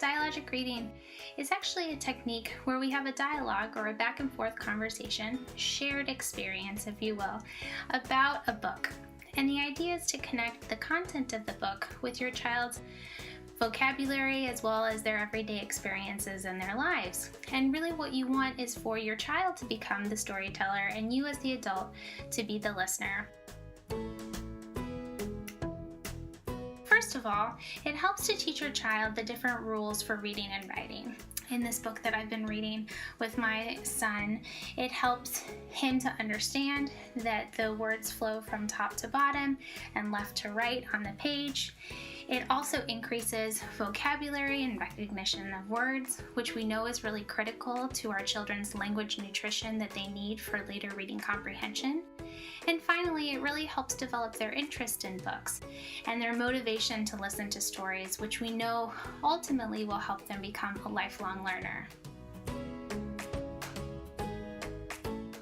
Dialogic reading is actually a technique where we have a dialogue or a back and forth conversation, shared experience, if you will, about a book. And the idea is to connect the content of the book with your child's vocabulary as well as their everyday experiences in their lives. And really what you want is for your child to become the storyteller and you as the adult to be the listener. First of all, it helps to teach your child the different rules for reading and writing. In this book that I've been reading with my son, it helps him to understand that the words flow from top to bottom and left to right on the page. It also increases vocabulary and recognition of words, which we know is really critical to our children's language nutrition that they need for later reading comprehension. And finally, it really helps develop their interest in books and their motivation to listen to stories, which we know ultimately will help them become a lifelong learner.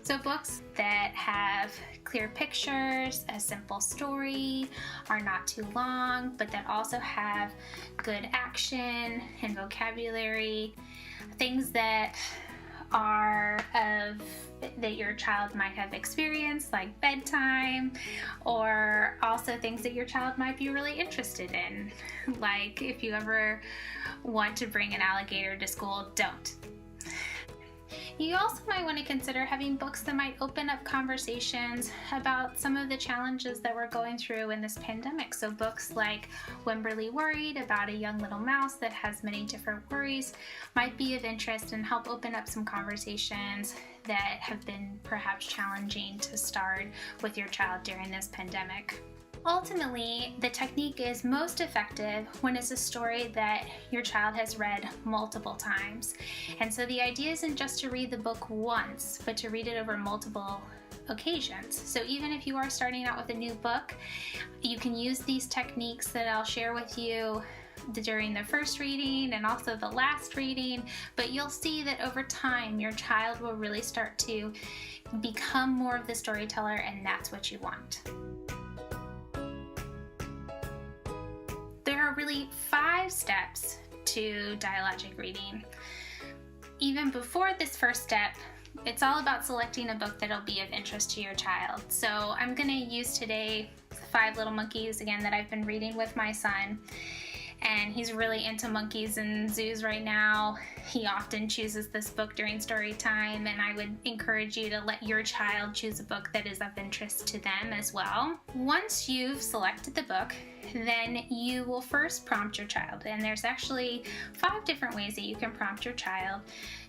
So books that have clear pictures, a simple story, are not too long, but that also have good action and vocabulary, things that your child might have experienced, like bedtime, or also things that your child might be really interested in. Like if you ever want to bring an alligator to school, don't. You also might want to consider having books that might open up conversations about some of the challenges that we're going through in this pandemic. So books like Wimberly Worried, about a young little mouse that has many different worries, might be of interest and help open up some conversations that have been perhaps challenging to start with your child during this pandemic. Ultimately, the technique is most effective when it's a story that your child has read multiple times. And so the idea isn't just to read the book once, but to read it over multiple occasions. So even if you are starting out with a new book, you can use these techniques that I'll share with you during the first reading and also the last reading, but you'll see that over time your child will really start to become more of the storyteller, and that's what you want. There are really 5 steps to dialogic reading. Even before this first step, it's all about selecting a book that'll be of interest to your child. So I'm going to use today 5 Little Monkeys again that I've been reading with my son. And he's really into monkeys and zoos right now. He often chooses this book during story time, and I would encourage you to let your child choose a book that is of interest to them as well. Once you've selected the book, then you will first prompt your child, and there's actually 5 different ways that you can prompt your child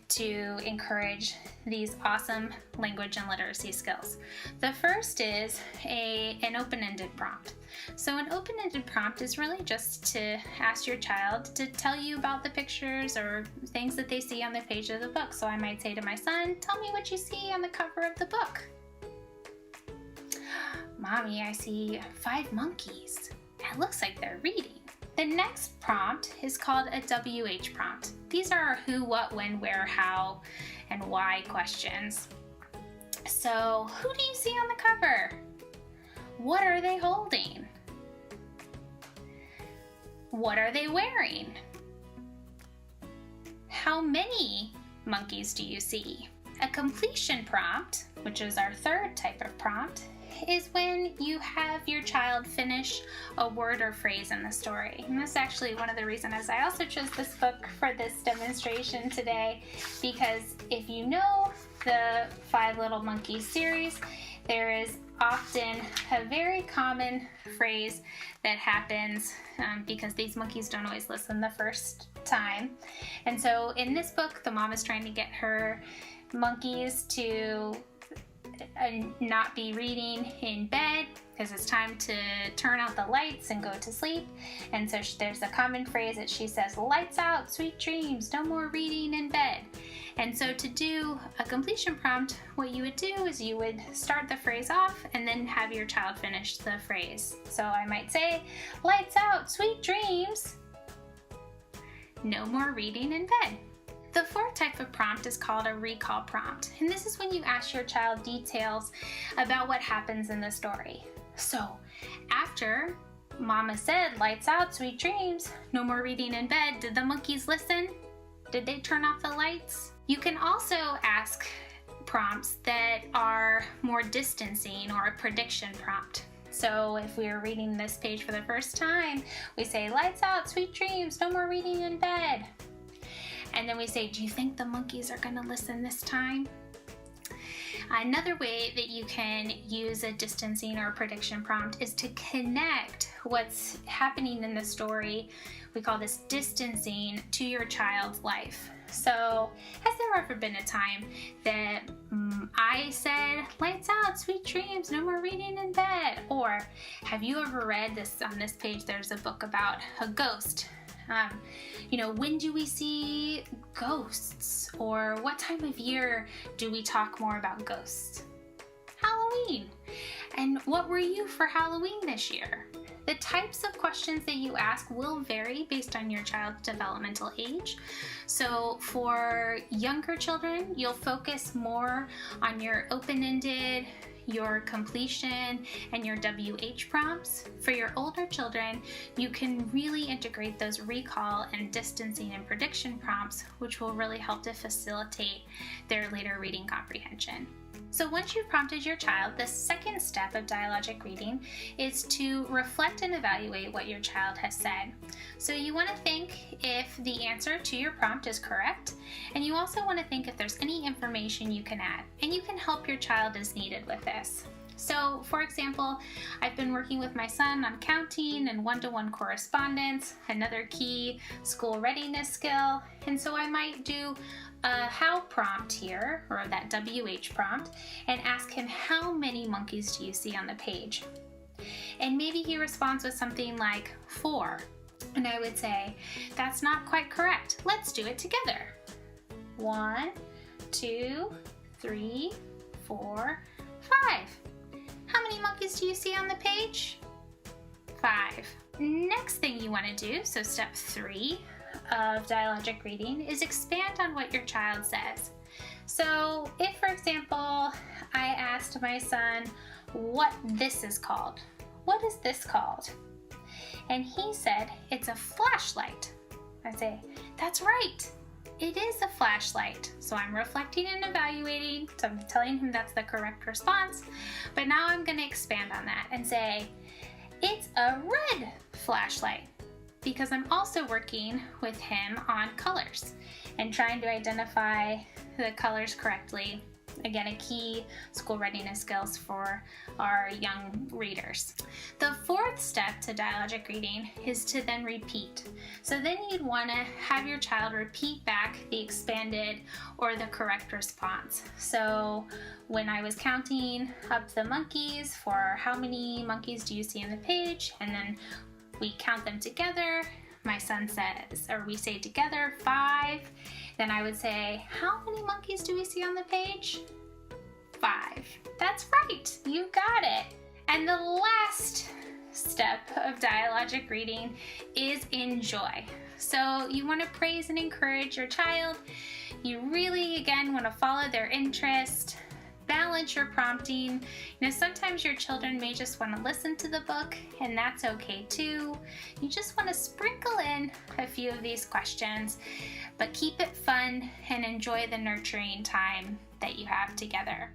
to encourage these awesome language and literacy skills. The first is an open-ended prompt. So an open-ended prompt is really just to ask your child to tell you about the pictures or things that they see on the page of the book. So I might say to my son, "Tell me what you see on the cover of the book." "Mommy, I see 5 monkeys. It looks like they're reading." The next prompt is called a WH prompt. These are our who, what, when, where, how, and why questions. So, who do you see on the cover? What are they holding? What are they wearing? How many monkeys do you see? A completion prompt, which is our third type of prompt, is when you have your child finish a word or phrase in the story. And that's actually one of the reasons I also chose this book for this demonstration today, because if you know the 5 Little Monkeys series, there is often a very common phrase that happens because these monkeys don't always listen the first time. And so in this book, the mom is trying to get her monkeys to not be reading in bed because it's time to turn out the lights and go to sleep. And so there's a common phrase that she says, "Lights out, sweet dreams, no more reading in bed." And so to do a completion prompt, what you would do is you would start the phrase off and then have your child finish the phrase. So I might say, "Lights out, sweet dreams, no more reading in bed." The 4th type of prompt is called a recall prompt, and this is when you ask your child details about what happens in the story. So after Mama said, lights out, sweet dreams, no more reading in bed. Did the monkeys listen? Did they turn off the lights? You can also ask prompts that are more distancing or a prediction prompt. So if we are reading this page for the first time, we say, lights out, sweet dreams, no more reading in bed. And then we say, do you think the monkeys are gonna listen this time? Another way that you can use a distancing or prediction prompt is to connect what's happening in the story, we call this distancing, to your child's life. So, has there ever been a time that I said, lights out, sweet dreams, no more reading in bed? Or have you ever read this, on this page there's a book about a ghost. When do we see ghosts? Or what time of year do we talk more about ghosts? Halloween. And what were you for Halloween this year? The types of questions that you ask will vary based on your child's developmental age. So for younger children, you'll focus more on your open-ended, your completion, and your WH prompts. For your older children, you can really integrate those recall and distancing and prediction prompts, which will really help to facilitate their later reading comprehension. So once you've prompted your child, the second step of dialogic reading is to reflect and evaluate what your child has said. So you want to think if the answer to your prompt is correct, and you also want to think if there's any information you can add, and you can help your child as needed with this. So, for example, I've been working with my son on counting and one-to-one correspondence, another key school readiness skill, and so I might do a how prompt here, or that WH prompt, and ask him, how many monkeys do you see on the page? And maybe he responds with something like 4. And I would say, that's not quite correct. Let's do it together. 1, 2, 3, 4, 5. How many monkeys do you see on the page? 5. Next thing you want to do, so step 3 of dialogic reading, is expand on what your child says. So if, for example, I asked my son what this is called. What is this called? And he said, it's a flashlight. I say, that's right. It is a flashlight. So I'm reflecting and evaluating. So I'm telling him that's the correct response. But now I'm going to expand on that and say, it's a red flashlight. Because I'm also working with him on colors and trying to identify the colors correctly. Again, a key school readiness skills for our young readers. The fourth step to dialogic reading is to then repeat. So then you'd want to have your child repeat back the expanded or the correct response. So when I was counting up the monkeys for how many monkeys do you see on the page, and then we count them together, my son says, or we say together, 5. Then I would say, how many monkeys do we see on the page? 5. That's right, you got it. And the last step of dialogic reading is enjoy. So you want to praise and encourage your child. You really, again, want to follow their interest. Balance your prompting. Sometimes your children may just want to listen to the book, and that's okay too. You just want to sprinkle in a few of these questions, but keep it fun and enjoy the nurturing time that you have together.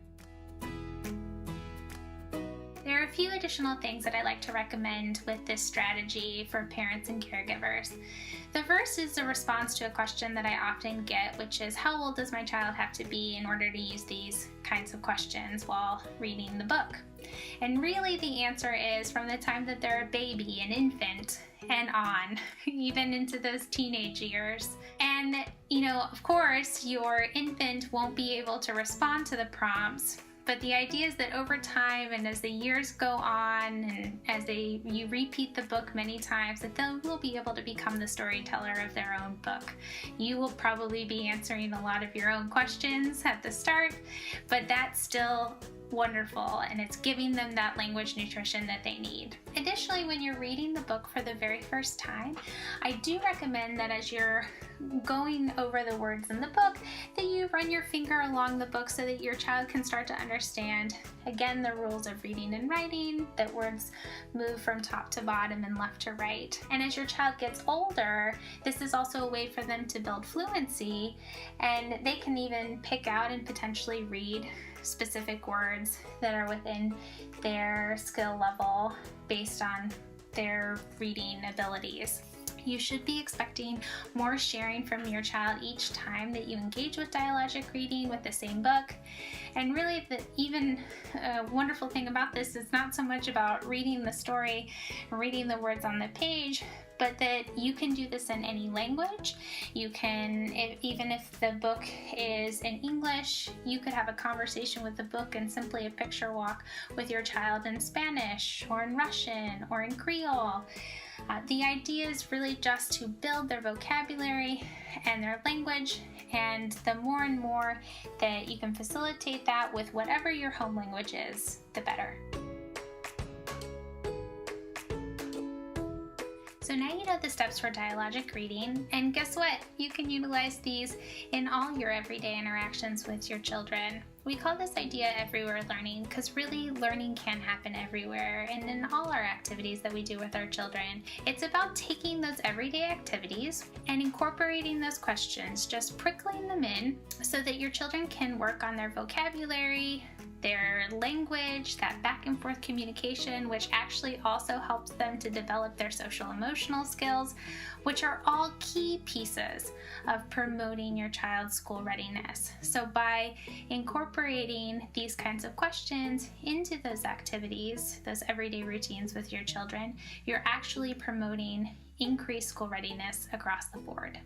There are a few additional things that I like to recommend with this strategy for parents and caregivers. The first is a response to a question that I often get, which is, how old does my child have to be in order to use these kinds of questions while reading the book? And really the answer is from the time that they're a baby, an infant, and on, even into those teenage years. And, of course, your infant won't be able to respond to the prompts, but the idea is that over time and as the years go on and as you repeat the book many times, that they will be able to become the storyteller of their own book. You will probably be answering a lot of your own questions at the start, but that's still wonderful, and it's giving them that language nutrition that they need. Additionally, when you're reading the book for the very first time, I do recommend that as you're going over the words in the book, that you run your finger along the book so that your child can start to understand, again, the rules of reading and writing, that words move from top to bottom and left to right. And as your child gets older, this is also a way for them to build fluency, and they can even pick out and potentially read specific words that are within their skill level based on their reading abilities. You should be expecting more sharing from your child each time that you engage with dialogic reading with the same book. And really, the even wonderful thing about this is not so much about reading the story, reading the words on the page, but that you can do this in any language. You can, even if the book is in English, you could have a conversation with the book and simply a picture walk with your child in Spanish or in Russian or in Creole. The idea is really just to build their vocabulary and their language, and the more and more that you can facilitate that with whatever your home language is, the better. So now you know the steps for dialogic reading, and guess what? You can utilize these in all your everyday interactions with your children. We call this idea everywhere learning because really learning can happen everywhere and in all our activities that we do with our children. It's about taking those everyday activities and incorporating those questions, just prickling them in so that your children can work on their vocabulary, their language, that back and forth communication, which actually also helps them to develop their social emotional skills, which are all key pieces of promoting your child's school readiness. So by incorporating these kinds of questions into those activities, those everyday routines with your children, you're actually promoting increased school readiness across the board.